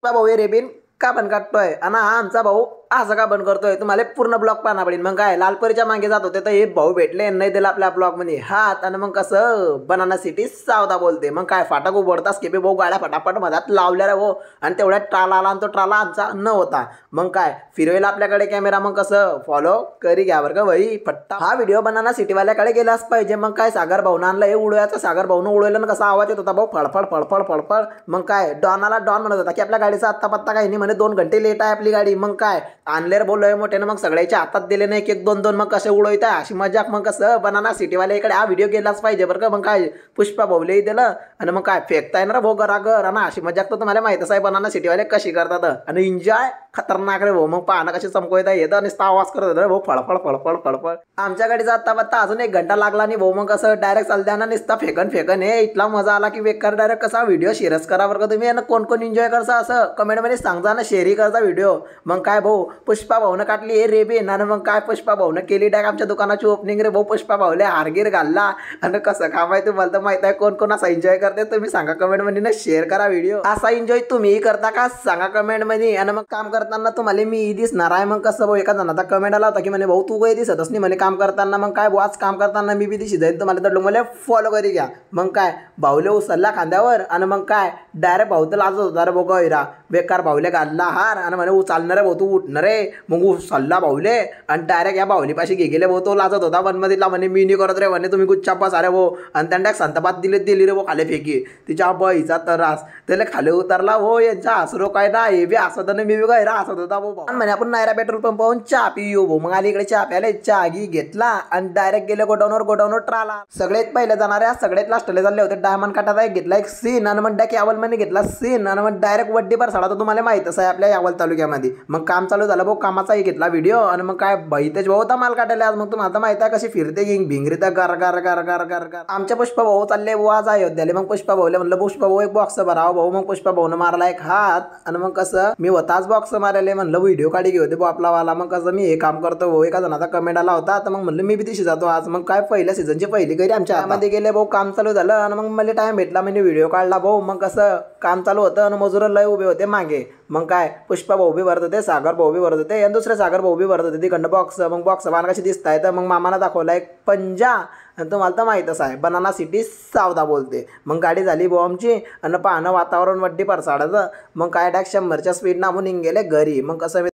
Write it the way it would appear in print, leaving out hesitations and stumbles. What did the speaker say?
भाऊ हे रेबीन का बंद करतोय आणि हा आमचा भाऊ असं का बंद करतोय तुम्हाला पूर्ण ब्लॉग पाहणं पडेल। मग काय लालपरीच्या मागे जात होते तर हे भाऊ भेटले नाही दिला आपल्या ब्लॉग मध्ये हात आणि मग कसं बनाना सिटी सावधा बोलते। मग काय फाटक उभडताच की भाऊ गाड्या फटाफट मधात लावल्या रे हो आणि तेवढ्यात ट्राला आला आणि तो ट्राला आमचा न होता। मग काय फिरवेला आपल्याकडे कॅमेरा मग कसं फॉलो करी घ्या बरं का भाई फट्टा। हा व्हिडिओ बनाना सिटीवाल्याकडे गेलाच पाहिजे। मग काय सागर भाऊन आणलं हे उडवायचं सागर भाऊन उडवलं ना कसा आवाज येत होता भाऊ फळफळ फळफळ फळफळ। मग काय डॉनाला डॉन म्हणत होता की आपल्या गाडीचा आत्ता पत्ता काही नाही म्हणे 2 घंटे लेट आहे आपली गाडी। मग काय आणलेर बोललोय मोठ्यानं मग सगळ्याच्या हातात दिले नाही एक दोन दोन मग कसे उडवता अशी मजाक। मग कसं बनाना सिटीवाल्या इकडे हा व्हिडिओ गेलाच पाहिजे बरं का। मग काय पुष्पा भाऊलेही दिलं आणि मग काय फेकताय ना भाऊ घराघर आणि अशी मजाक तर तुम्हाला माहितच आहे बनाना सिटीवाले कशी करतात आणि एन्जॉय खतरनाक रे भाऊ। मग पाहणं कशी चमकवता येतं नुसता आवाज करत होता भाऊ फळफळ फळफळ फळफळ। आमच्या गाडीचा आत्ता पत्ता अजून 1 घंटा लागला नाही भाऊ। मग कसं डायरेक्ट चालत्याना नुसता फेकन फेकन हे इतला मजा आला की बेकार डायरेक्ट कसा व्हिडिओ शेअरच करा बरं का तुम्ही आणि कोण कोण एन्जॉय करसा असं कमेंटमध्ये सांगा ना शेअरही करता व्हिडिओ। मग काय भाऊ पुष्पा भाऊनं काढली हे रेबीन आणि मग काय पुष्पा भाऊनं केली डायरेक्ट आमच्या दुकानाची ओपनिंग रे भाऊ। पुष्पा भाऊले हारगीर घालला आणि कसं काम आहे तुम्हाला तर माहित आहे कोण कोण असा एन्जॉय करते तुम्ही सांगा कमेंटमध्ये ना शेअर करा व्हिडिओ। असा एन्जॉय तुम्ही करता का सांगा कमेंटमध्ये। आणि मग काम करताना तुम्हाला मी दिसणार आहे मग कसं भाऊ एका जणाचा कमेंट आला होता की म्हणे भाऊ तू काही दिसतच नाही म्हणे काम करताना। मग काय भाऊ आज काम करताना मी बी दिसत जाईल तुम्हाला तर मला फॉलो करी घ्या। मग काय भाऊले उचलला खांद्यावर आणि मग काय डायरेक्ट भाऊ तर लाजत होता रे भाऊ गैरा बेकार भाऊले घालला हार आणि म्हणे उचलणार रे भाऊ तू उठणार रे। मग उचलला भाऊले आणि डायरेक्ट या भाऊलीपाशी गेले भाऊ तो लाजत होता वनमधीला म्हणे मी नाही करत रे म्हणे तुम्ही गुच्छा पास अरे भाऊ आणि त्यांना संतापात दिली रे भाऊ खाली फेकी तिच्या बाईचा तरास त्याला खाली उतरला हो यांचा हसरो काय ना हे बी हसत आणि मी बी गैरा हसत होता भाऊ। म्हणे आपण नायरा पेट्रोल पंप पाहून चहा पिऊ भाऊ। मग आली इकडे चहा प्यायला चहा घी घेतला आणि डायरेक्ट गेले गोडाऊनवर ट्राला सगळ्यात पहिले जाणाऱ्या सगळ्यात लास्टले चालले होते डायमंड काटाचा घेतला एक सीन आणि मग डायरेक्ट यावल मध्ये घेतला सीन आणि मग डायरेक्ट वड्डी पर साडा तर तुम्हाला माहितच आहे आपल्या यावल तालुक्यामध्ये। मग काम चालू झालं भाऊ कामाचाही घेतला व्हिडिओ आणि मग काय भाईतेच भाऊ होता माल काटायला आज। मग तुम्हाला माहिती आहे कशी फिरते भिंगरी तर गार गार गार गार गार गार आमच्या पुष्पा भाऊ चालले भाऊ आज अयोध्याले। मग पुष्पा भाऊले म्हणलं पुष्पा भाऊ एक बॉक्स भरावा भाऊ। मग पुष्पा भाऊनं मारला एक हात आणि मग कसं मी होताच बॉक्स मारायला म्हणलं व्हिडिओ काढी घेऊ दे भाऊ आपला वाला। मग कसं मी हे काम करतो भाऊ एका जणाचा कमेंट आला होता तर मग म्हणलं मी बी दिशी जातो आज। मग काय पहिल्या सीझनची पहिली घरी आमच्या हातामध्ये गेले भाऊ काम चालू झालं आणि मग मला टाइम भेटला म्हणजे व्हिडिओ काढला भाऊ। मग कसं काम चालू होतं आणि मजूर लय उभे होते मागे। मग काय पुष्पा भाऊ बी भरत होते सागर भाऊ बी भरत होते आणि दुसरे सागर भाऊ बी भरत होते तिकडनं बॉक्स। मग बॉक्स बाण कशी दिसताय तर मग मामाला दाखवला एक पंजा आणि तुम्हाला तर माहीतच आहे बनाना सिटी सावधा बोलते। मग गाडी झाली भाऊ आमची आणि पाहणं वातावरण वड्डी परसाडाचं। मग काय डायरेक्ट 100च्या स्पीड नामून गेले घरी। मग कसं